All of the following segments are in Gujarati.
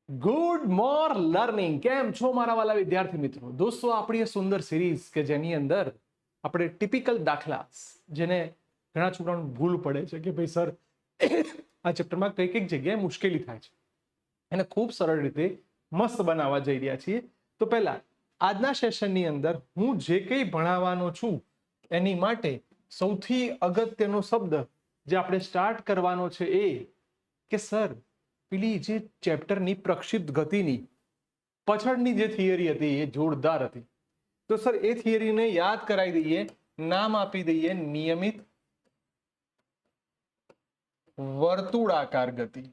ગુડ મોર લર્નિંગ. કેમ છો મારા વાલા વિદ્યાર્થી મિત્રો? દોસ્તો, આપણી એ સુંદર સિરીઝ કે જેની અંદર આપણે ટિપિકલ દાખલા, જેને ઘણા છોકરાઓને ભૂલ પડે છે કે ભાઈ સર આ ચેપ્ટરમાં કઈ કઈ જગ્યાએ મુશ્કેલી થાય છે, એને ખૂબ સરળ રીતે મસ્ત બનાવવા જઈ રહ્યા છીએ. તો પહેલા આજના સેશનની અંદર હું જે કંઈ ભણાવવાનો છું એની માટે સૌથી અગત્યનો શબ્દ જે આપણે સ્ટાર્ટ કરવાનો છે એ કે સર પેલી જે ચેપ્ટરની પ્રક્ષિપ્ત ગતિની પાછળની જે થિયરી હતી એ જોરદાર હતી. તો સર એ થિયરીને યાદ કરાવી દઈએ, નામ આપી દઈએ નિયમિત વર્તુળાકાર ગતિ.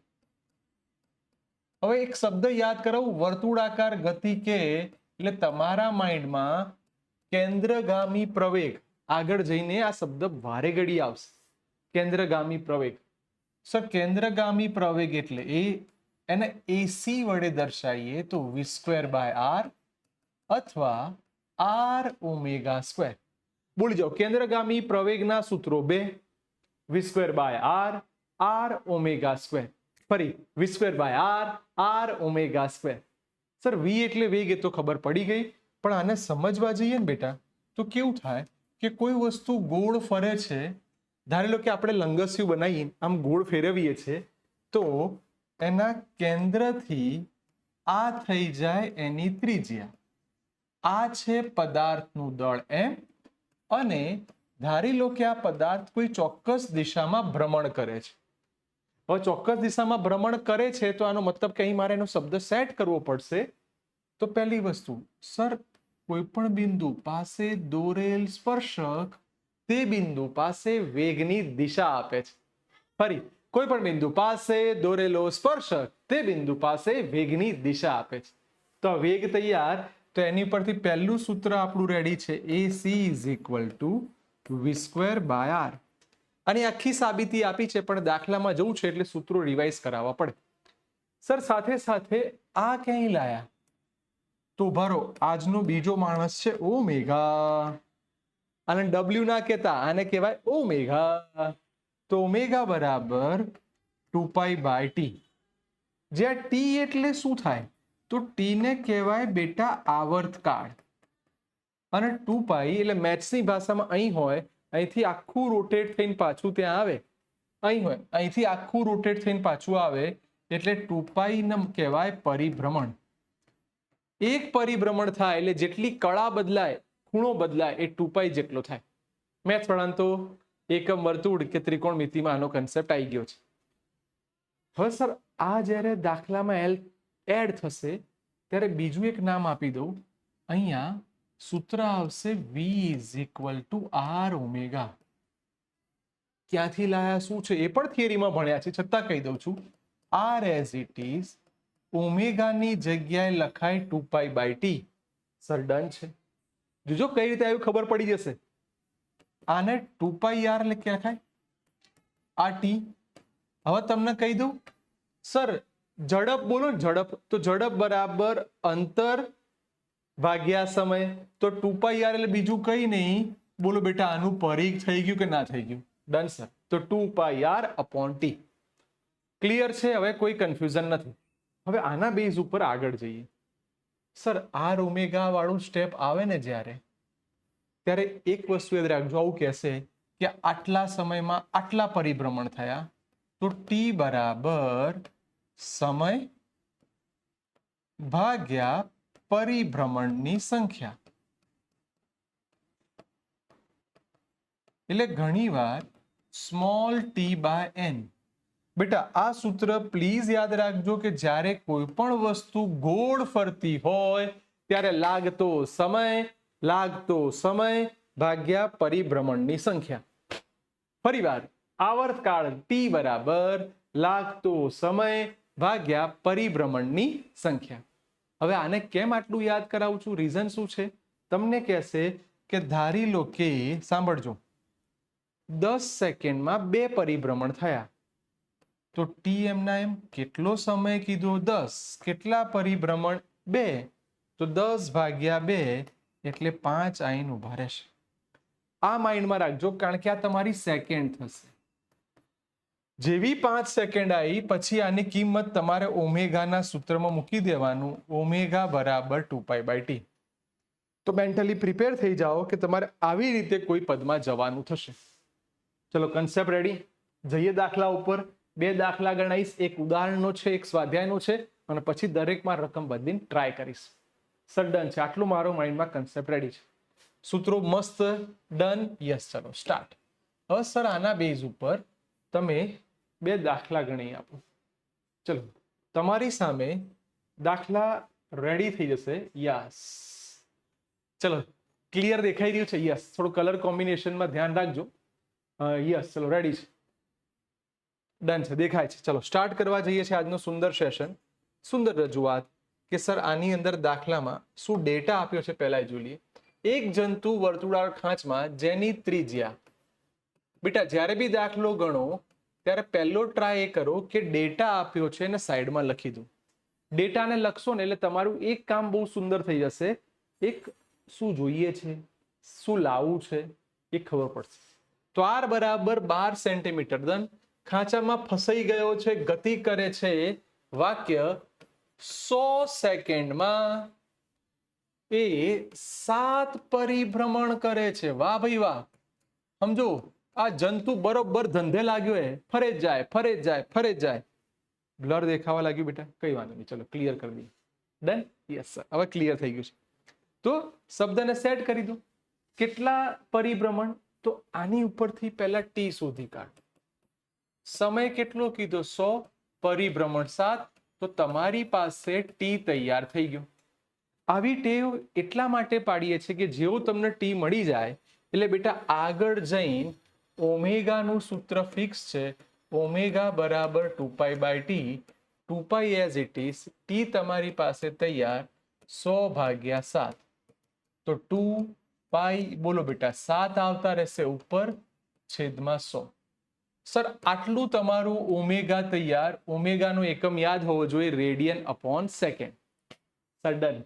હવે એક શબ્દ યાદ કરાવું, વર્તુળાકાર ગતિ કે એટલે તમારા માઇન્ડમાં કેન્દ્રગામી પ્રવેગ આગળ જઈને આ શબ્દ વારે ઘડી આવશે. કેન્દ્રગામી પ્રવેગ. સર કેન્દ્રગામી પ્રવેગ એટલે એને એસી વડે દર્શાવીએ તો વી સ્ક્વેર બાય આર અથવા આર ઓમેગા સ્ક્વેર. બોલી જાઓ, કેન્દ્રગામી પ્રવેગના સૂત્રો બે, v square by r, r omega square. ફરી v square by r omega square. Sir v એટલે વેગ, એ તો ખબર પડી ગઈ, પણ આને સમજવા જઈએ ને બેટા તો કેવું થાય કે કોઈ વસ્તુ ગોળ ફરે છે, ધારી લો કે આપણે લંગસ્યુ બનાવીએ આમ ગોળ ફેરવીએ છીએ, તો એના કેન્દ્રથી આ થઈ જાય એની ત્રિજ્યા. આ છે પદાર્થનું દળ એમ, અને ધારી લો કે આ પદાર્થ કોઈ ચોક્કસ દિશામાં ભ્રમણ કરે છે. હવે ચોક્કસ દિશામાં ભ્રમણ કરે છે તો આનો મતલબ કે અહીં મારે એનો શબ્દ સેટ કરવો પડશે. તો પહેલી વસ્તુ, સર કોઈ પણ બિંદુ પાસે દોરેલ સ્પર્શક તે બિંદુ પાસે વેગની દિશા આપે છે. ફરી, કોઈ પણ બિંદુ પાસે દોરેલો સ્પર્શક તે બિંદુ પાસે વેગની દિશા આપે છે. તો વેગ તૈયાર. તો એની પરથી પહેલું સૂત્ર આપણું રેડી છે, AC is equal to V square by R. અને આખી સાબિતી આપી છે, પણ દાખલામાં જવું છે એટલે સૂત્રો રિવાઇઝ કરાવવા પડે. સર સાથે સાથે આ ક્યાંય લાયા તો ભરો, આજનો બીજો માણસ છે ઓમેગા. આને ડબલ્યુ ના કહેતા, આને કહેવાય ઓમેગા. તો ઓમેગા બરાબર 2π બાય ટી. જ્યાં ટી એટલે શું થાય તો ટી ને કહેવાય બેટા આવર્તકાળ, અને 2π એટલે મેથ્સની ભાષામાં અહીં હોય, અહીંથી આખું રોટેટ થઈને પાછું ત્યાં આવે, અહીં હોય અહીંથી આખું રોટેટ થઈને પાછું આવે, એટલે 2π ને કહેવાય પરિભ્રમણ. એક પરિભ્રમણ થાય એટલે જેટલી કળા બદલાય, ખૂણો બદલાય, એ 2π જેટલો થાય. મેથ્સ વાળાને તો એકમ વર્તુળ કે ત્રિકોણમિતિમાં આનો કન્સેપ્ટ આવી ગયો છે. હવે સર આ જ્યારે દાખલામાં એડ થશે ત્યારે બીજું એક નામ આપી દઉં. અહીંયા સૂત્ર આવશે V is equal to R omega. ક્યાંથી લાયા, શું છે એ પણ થિયરીમાં ભણ્યા છે, છતાં કહી દઉં છું. આર એઝ ઇટ ઇઝ ઓમેગાની જગ્યાએ લખાય 2π બાય ટી. સર ડન છે. જોજો કઈ રીતે આવ્યું ખબર પડી જશે. આને 2π આર લખાય, આ ટી. હવે તમને કહી દઉં સર ઝડપ બોલો, ઝડપ તો ઝડપ બરાબર અંતર ભાગ્યા સમય. તો 2π આર એટલે બીજું કઈ નહીં, બોલો બેટા આનું પરિઘ થઈ ગયું કે ના થઈ ગયું? Done sir. તો 2π આર અપોન ટી. ક્લિયર છે? હવે કોઈ કન્ફ્યુઝન નથી. હવે આના બેઝ ઉપર આગળ જઈએ. સર આર ઓમેગા વાળું સ્ટેપ આવે ને જ્યારે, ત્યારે એક વસ્તુ યાદ રાખજો, આવું કહેશે કે આટલા સમયમાં આટલા પરિભ્રમણ થયા, તો ટી બરાબર સમય ભાગ્યા પરિભ્રમણની સંખ્યા. એટલે ઘણીવાર સ્મોલ ટી બાય એન. બેટા આ સૂત્ર પ્લીઝ યાદ રાખજો કે જ્યારે કોઈ પણ વસ્તુ ગોળ ફરતી હોય ત્યારે લાગતો સમય ભાગ્યા પરિભ્રમણની સંખ્યા. ફરીવાર આવર્તકાળ ટી બરાબર લાગતો સમય ભાગ્યા પરિભ્રમણની સંખ્યા. હવે આને કેમ આટલું યાદ કરાવું છું, રીઝન શું છે? તમને કહેશે કે ધારી લો કે, સાંભળજો, 10 સેકન્ડમાં 2 પરિભ્રમણ થયા, તો ટી એમના એમ કેટલો સમય કીધો? 10. કેટલા પરિભ્રમણ? 2. તો 10 ભાગ્યા 2 એટલે 5 આઈને ઉભા રહેશે. આ માઇન્ડમાં રાખજો, કારણ કે આ તમારી સેકન્ડ થશે. જેવી 5 સેકન્ડ આવી પછી આની કિંમત તમારે ઓમેગાના સૂત્રમાં મૂકી દેવાનું, ઓમેગા બરાબર 2π/t. તો મેન્ટલી પ્રિપેર થઈ જાઓ કે તમારે આવી રીતે કોઈ પદમાં જવાનું થશે. ચલો કન્સેપ્ટ રેડી, જઈએ દાખલા ઉપર. 2 દાખલા ગણાઈશ, એક ઉદાહરણનો છે, એક સ્વાધ્યાયનો છે, અને પછી દરેકમાં રકમ બદલીને ટ્રાય કરીશ. સર ડન છે, આટલું મારો માઇન્ડમાં કન્સેપ્ટ રેડી છે. સૂત્રો મસ્ત ડન. યસ, ચલો સ્ટાર્ટ. હવે સર આના બેઝ ઉપર તમે 2 દાખલા ગણી આપો. ચલો તમારી સામે દાખલા રેડી થઈ જશે. યસ, ચલો ક્લિયર દેખાઈ રહ્યું છે? યસ, થોડું કલર કોમ્બિનેશનમાં ધ્યાન રાખજો. યસ, ચલો રેડી છે, ડન છે, દેખાય છે. ચલો સ્ટાર્ટ કરવા જઈએ છીએ આજનું સુંદર સેશન, સુંદર રજૂઆત. કે સર આની અંદર દાખલામાં શું ડેટા આપ્યો છે પહેલા જોઈએ. એક જંતુ વર્તુળાકાર ખાંચમાં જેની ત્રિજ્યા, બેટા જ્યારે બી દાખલો ગણો ત્યારે પહેલો ટ્રાય એ કરો કે ડેટા આપ્યો છે એને સાઈડમાં લખી દો. ડેટાને લખશો ને એટલે તમારું એક કામ બહુ સુંદર થઈ જશે. એક શું જોઈએ છે, શું લાવવું છે એ ખબર પડશે. તો આર બરાબર 12 સેન્ટીમીટર. ડન. ખાંચામાં ફસાઈ ગયો છે, ગતિ કરે છે વાક્ય 100 સેકન્ડમાં એ 7 પરિભ્રમણ કરે છે. વાહ ભાઈ વાહ. સમજો આ જંતુ બરોબર ધંધે લાગ્યો હે, ફરે જ જાય, ફરે જ જાય, ફરે જ જાય. બ્લર દેખાવા લાગ્યું બેટા? કઈ વાંધો નહીં, ચલો ક્લિયર કરી દઈએ. ડન. યસ સર, હવે ક્લિયર થઈ ગયું છે. તો શબ્દને સેટ કરી દો. કેટલા પરિભ્રમણ? તો આની ઉપરથી પહેલા ટી શોધી કાઢ. સમય કેટલો કીધો? 100, પરિભ્રમણ 7. તો તમારી પાસે ટી તૈયાર થઈ ગયો. આવી ટેવ એટલા માટે પાડીએ છીએ કે જેવું તમને ટી મળી જાય એટલે બેટા આગળ જઈને ઓમેગાનું સૂત્ર ફિક્સ છે, ઓમેગા બરાબર 2π/t. 2π as it is, T તમારી પાસે તૈયાર 100/7. તો 2π બોલો બેટા, 7 આવતા રહેશે ઉપર, છેદમાં 100. સર આટલું તમારું ઓમેગા તૈયાર. ઓમેગાનો એકમ યાદ હોવો જોઈએ, radian upon second. Sir done.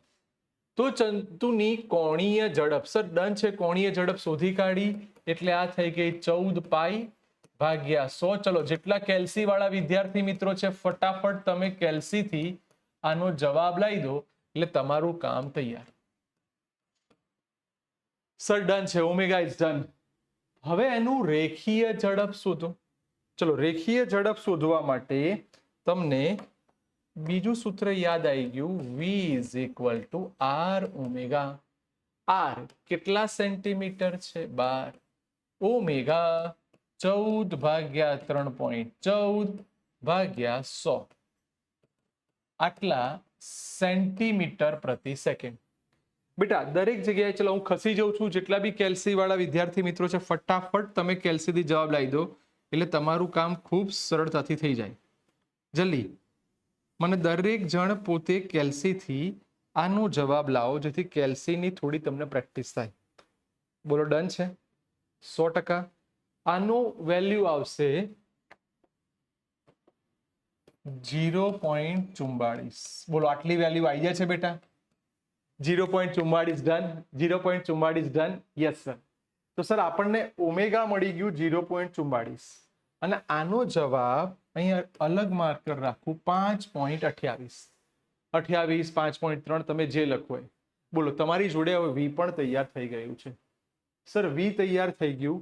તો જંતુની કોણીય ઝડપ, સર ડન છે, કોણીય ઝડપ શોધી કાઢી એટલે આ થઈ ગઈ 14π/100. ચલો જેટલા કેલ્સી વાળા વિદ્યાર્થી મિત્રો છે ફટાફટ તમે કેલ્સી થી આનો જવાબ લાવી દો એટલે તમારું કામ તૈયાર. સર ડન છે, ઓમેગા ઇઝ ડન. હવે એનું રેખીય ઝડપ શોધો. ચલો રેખીય ઝડપ શોધવા માટે તમને બીજું સૂત્ર યાદ આવી ગયું, v is equal two r omega. r કેટલા સેન્ટીમીટર છે? 12. ઓમેગા 14/3.14/100 આટલા સેન્ટીમીટર પ્રતિ સેકન્ડ. બેટા દરેક જગ્યાએ, ચલો હું ખસી જાઉં છું, જેટલા બી કેલ્સી વાળા વિદ્યાર્થી મિત્રો છે ફટાફટ તમે કેલ્સી થી જવાબ લાવી દો એટલે તમારું કામ ખૂબ સરળતાથી થઈ જાય. જલ્દી મને દરેક જણ પોતે કેલ્સીથી આનો જવાબ લાવો જેથી કેલ્સીની થોડી તમને પ્રેક્ટિસ થાય. બોલો ડન છે? 100%. આનો વેલ્યુ આવશે 0.44. બોલો આટલી વેલ્યુ આવી જાય છે બેટા? 0.44 ડન. 0.44 ડન. Yes sir. તો સર આપણને ઓમેગા મળી ગયું 0.44 અને આનો જવાબ અહીંયા અલગ માર્કર રાખું 5.28. 28, 5.3 તમે જે લખો એ. બોલો તમારી જોડે હવે વી પણ તૈયાર થઈ ગયું છે. સર વી તૈયાર થઈ ગયું.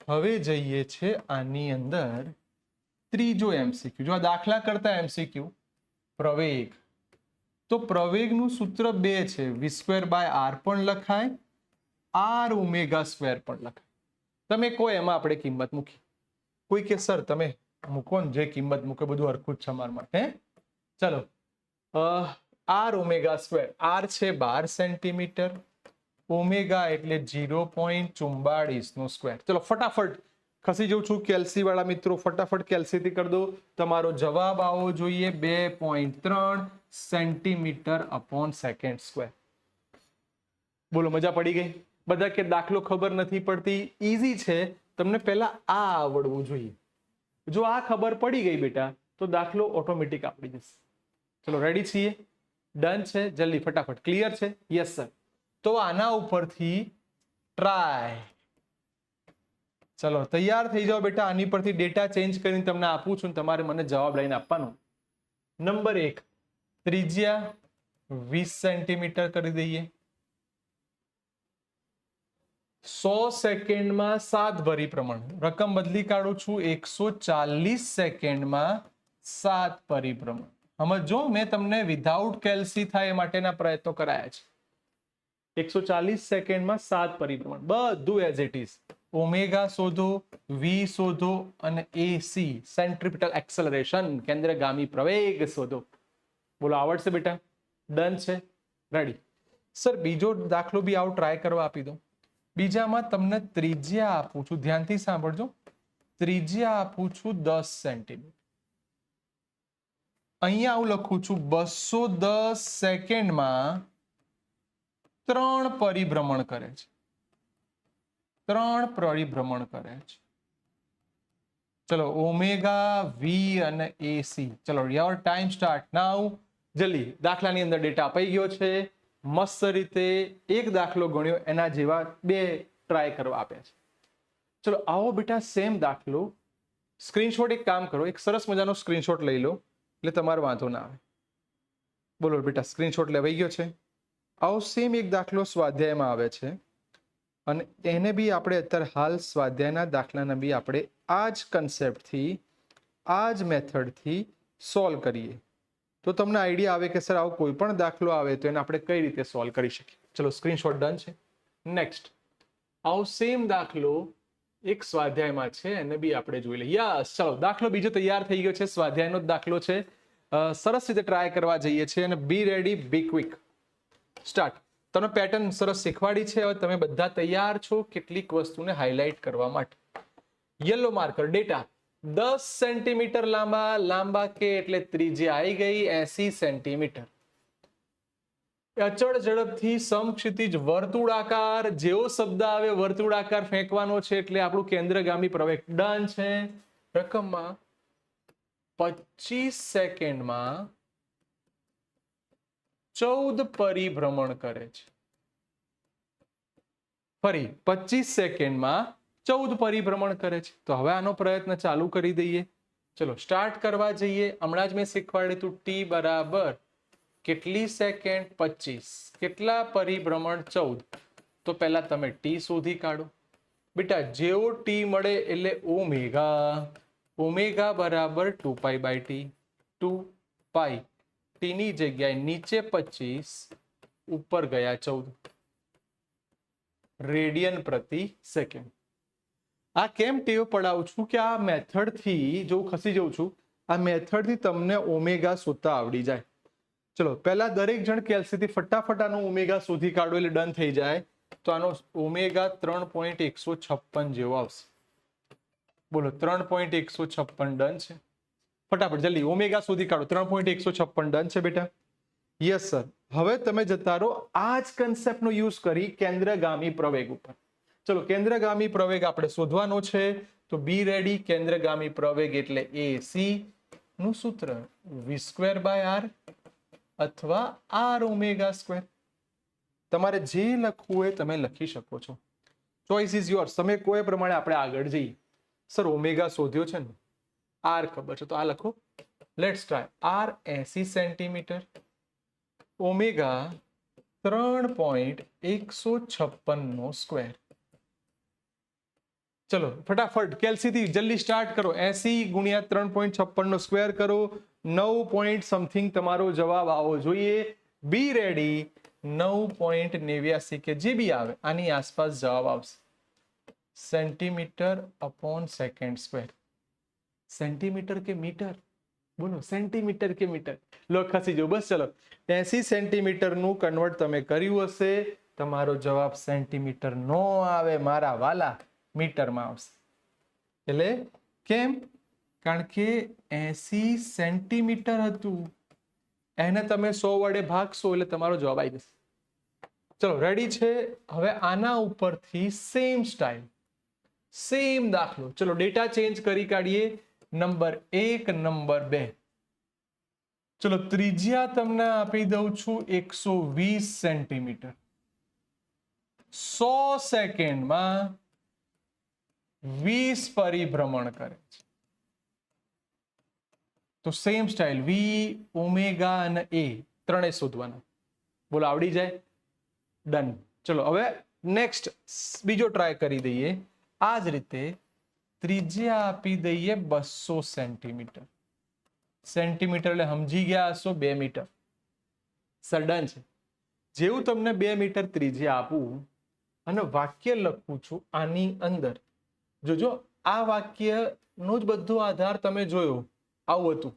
હવે જઈએ છે આની અંદર ત્રીજો એમસીક્યુ. જો આ દાખલા કરતા એમસીક્યુ પ્રવેગ. તો પ્રવેગનું સૂત્ર 2 છે, v²/r પણ લખાય, r ઓમેગા સ્ક્વેર પણ લખાય. તમે કહો એમાં આપણે કિંમત મૂકી. કોઈ કે સર તમે મૂકો ને જે કિંમત મૂકે બધું હરખું જ છે અમારા માટે. ચલો r ઓમેગા સ્ક્વેર, r છે 12 સેન્ટીમીટર, ઓમેગા એટલે 0.44 નો સ્ક્વેર. ચલો ફટાફટ ખસી જઉં છું કેલ્સી વાળા મિત્રો, ફટાફટ કેલ્સી થી કરી દો. તમારો જવાબ આવવો જોઈએ 2.3 સેન્ટીમીટર અપોન સેકન્ડ સ્ક્વેર. બોલો મજા પડી ગઈ? બધા કે દાખલો ખબર નથી પડતી, ઈઝી છે, તમને પહેલા આ આવડવું જોઈએ. જો આ ખબર પડી ગઈ બેટા તો દાખલો ઓટોમેટિક આવડી જશે. ચલો રેડી છીએ? ડન છે, જલ્દી ફટાફટ. ક્લિયર છે? Yes sir. તો આના ઉપરથી ટ્રાય ચલો તૈયાર થઈ જાઓ બેટા. આની પરથી ડેટા ચેન્જ કરીને તમને આપું છું, તમારે મને જવાબ લઈને આપવાનો. નંબર 1, ત્રિજ્યા 20 સેન્ટીમીટર કરી દઈએ. 100 સેકન્ડમાં 7 પરિભ્રમણ. રકમ બદલી કાઢું છું. 140 સેકન્ડમાં 7 પરિભ્રમણ. સમજો, મેં તમને વિધાઉટ કેલ્સી થાય એ માટેના પ્રયત્નો કરાયા છે. 140 સેકન્ડમાં 7 પરિભ્રમણ, બધું એઝ ઇટ ઇઝ. ઓમેગા શોધો, વી શોધો અને એસી સેન્ટ્રીપિટલ એક્સેલરેશન કેન્દ્રગામી પ્રવેગ શોધો. બોલો, આવડશે બેટા? ડન છે? રેડી. સર બીજો દાખલો બી આવો ટ્રાય કરવા આપી દો. બીજામાં તમને ત્રિજ્યા આપું છું, ધ્યાનથી સાંભળજો. ત્રિજ્યા આપું છું 10 સેન્ટીમીટર. અહીંયા આવું લખું છું 210 સેકન્ડમાં 3 પરિભ્રમણ કરે છે. 3 પરિભ્રમણ કરે છે. ચલો, ઓમેગા, વી અને એસી. ચલો, યોર ટાઈમ સ્ટાર્ટ નાઉ. જલ્દી. દાખલાની અંદર ડેટા અપાઈ ગયો છે. મસ્ત રીતે એક દાખલો ગણ્યો, એના જેવા 2 ટ્રાય કરવા આપ્યા છે. ચલો, આવો બેટા સેમ દાખલો. સ્ક્રીનશોટ એક કામ કરો, એક સરસ મજાનો સ્ક્રીનશોટ લઈ લો, એટલે તમારો વાંધો ના આવે. બોલો બેટા, સ્ક્રીનશોટ લેવાઈ ગયો છે? આવો સેમ એક દાખલો સ્વાધ્યાયમાં આવે છે, અને એને બી આપણે અત્યારે હાલ સ્વાધ્યાયના દાખલાને બી આપણે આ જ કન્સેપ્ટથી, આ જ મેથડથી સોલ્વ કરીએ. તો તમને આઈડિયા આવે કે સર આવો કોઈ પણ દાખલો આવે તો એને આપણે કઈ રીતે સોલ્વ કરી શકીએ. ચલો, સ્ક્રીનશોટ ડન છે. નેક્સ્ટ, આવો સેમ દાખલો એક સ્વાધ્યાયમાં છે, એને બી આપણે જોઈ લઈએ. યસ, ચલો, દાખલો બીજો તૈયાર થઈ ગયો છે. સ્વાધ્યાયનો જ દાખલો છે. સરસ રીતે ટ્રાય કરવા જઈએ છીએ, અને બી રેડી, બી ક્વિક. સ્ટાર્ટ. તમને પેટર્ન સરસ શીખવાડી છે. હવે તમે બધા તૈયાર છો કેટલીક વસ્તુને હાઇલાઇટ કરવા માટે. યલો માર્કર ડેટા 10 સેન્ટીમીટર લાંબા. લાંબા કે એટલે ત્રિજ્યા આવી ગઈ 80 સેન્ટીમીટર. અચળ ઝડપથી સમક્ષિતિજ વર્તુળાકાર, જેવો શબ્દ આવે વર્તુળાકાર ફેંકવાનો છે, એટલે આપણું કેન્દ્રગામી પ્રવેગ ડન છે. રકમમાં 25 સેકન્ડમાં 14 પરિભ્રમણ કરે છે. ફરી 25 સેકન્ડમાં 14 પરિભ્રમણ કરે છે. તો હવે આનો પ્રયત્ન ચાલુ કરી દઈએ. ચલો, સ્ટાર્ટ કરવા જઈએ. હમણાં જ મેં શીખવાડ્યું હતું ટી બરાબર કેટલી સેકન્ડ? 25. કેટલા પરિભ્રમણ? 14. તો પહેલા તમે ટી શોધી કાઢો બેટા. જેવો ટી મળે એટલે ઓમેગા. ઓમેગા બરાબર 2π/t. 2π. ટીની જગ્યાએ નીચે 25, ઉપર ગયા 14 રેડિયન પ્રતિ સેકન્ડ. આ કેમ ટેવ પડાવું છું કે આ મેથડથી જો ખસી જઉં છું, આ મેથડથી તમને ઓમેગા શોધતા આવડી જાય. ચલો, પહેલા દરેક જણ કેલ્સીથી ફટાફટ આનો ઓમેગા શોધી કાઢો એટલે ડન થઈ જાય. તો આનો ઓમેગા 3.156 જેવો આવશે. બોલો, 3.156 ડન છે? ફટાફટ જલ્દી ઓમેગા શોધી કાઢો. 3.156 ડન છે બેટા? Yes sir. હવે તમે જતા રહો આ જ કન્સેપ્ટનો યુઝ કરી કેન્દ્રગામી પ્રવેગ ઉપર. ચલો, કેન્દ્રગામી પ્રવેગ આપણે શોધવાનો છે. તો બી રેડી. કેન્દ્રગામી પ્રવેગ એટલે એસી નું સૂત્ર v²/r અથવા r ઓમેગા સ્ક્વેર. તમારે જે લખવું હોય તમે લખી શકો છો. Choice is yours. તમે કોઈ પ્રમાણે આપણે આગળ જઈએ. સર ઓમેગા શોધ્યો છે ને, આર ખબર છે, તો આ લખો. Let's try. R 80 centimetre, omega 3.156 નો સ્ક્વેર. ચલો ફટાફટ કેલ્સીથી જલ્દી સ્ટાર્ટ કરો. 80 ગુણ્યા 3.56 નો સ્ક્વેર કરો. 9 પોઈન્ટ સમથિંગ તમારો જવાબ આવવો જોઈએ. બી રેડી. 9.89 કે જે બી આવે આની આસપાસ જવાબ આવશે. Centimetre upon second square. Centimetre કે મીટર? બોલો, સેન્ટીમીટર કે મીટર? લો, ખસી જાઓ બસ. ચલો, 80 સેન્ટીમીટર નું કન્વર્ટ તમે કર્યું હશે. તમારો જવાબ સેન્ટીમીટર નો આવે મારા વાલા, મીટરમાં આવશે. એટલે કેમ? કારણ કે 80 સેન્ટીમીટર હતું, એને તમે 100 વડે ભાગશો એટલે તમારો જવાબ આવી જશે. ચલો, રેડી છે? હવે આના ઉપરથી સેમ સ્ટાઇલ, સેમ દાખલો. ચલો, ડેટા ચેન્જ કરી કાઢીએ. Number 1, number 2. ચલો, ત્રિજ્યા તમને આપી દઉં છું 120 સેન્ટીમીટર. 100 સેકન્ડમાં 20 પરિભ્રમણ કરે છે. તો સેમ સ્ટાઇલ વી, ઓમેગા અને એ ત્રણે શોધવાના. બોલો આવડી જાય? ડન. ચલો હવે નેક્સ્ટ બીજો ટ્રાય કરી દઈએ. આ જ રીતે ત્રિજ્યા આપી દઈએ 200 સેન્ટીમીટર. સેન્ટીમીટર એટલે સમજી ગયા હશો 2 મીટર. સર ડન છે. જેવું તમને 2 મીટર ત્રિજ્યા આપું અને વાક્ય લખું છું આની અંદર, જોજો આ વાક્યનો જ બધો આધાર તમે જોયો આવું હતું.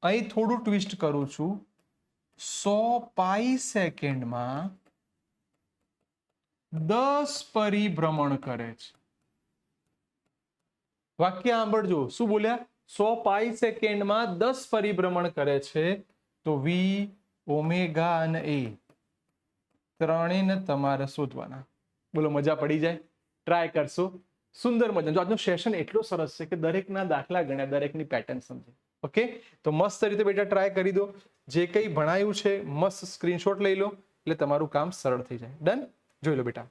અહીં થોડું ટ્વિસ્ટ કરું છું. 100 પાઈ સેકન્ડમાં 10 પરિભ્રમણ કરે છે. વાક્ય સાંભળજો, શું બોલ્યા? 100 પાઈ સેકન્ડમાં 10 પરિભ્રમણ કરે છે. તો વી, ઓમેગા અને એ ત્રણેયને તમારે શોધવાના. બોલો મજા પડી જાય? ટ્રાય કરશો? સુંદર મજા. જો આજનો સેશન એટલો સરસ છે કે દરેકના દાખલા ગણ્યા, દરેકની પેટર્ન સમજે. ઓકે, તો મસ્ત રીતે બેટા ટ્રાય કરી દો. જે કંઈ ભણાયું છે મસ્ત સ્ક્રીનશોટ લઈ લો એટલે તમારું કામ સરળ થઈ જાય. ડન. જોઈ લો બેટા.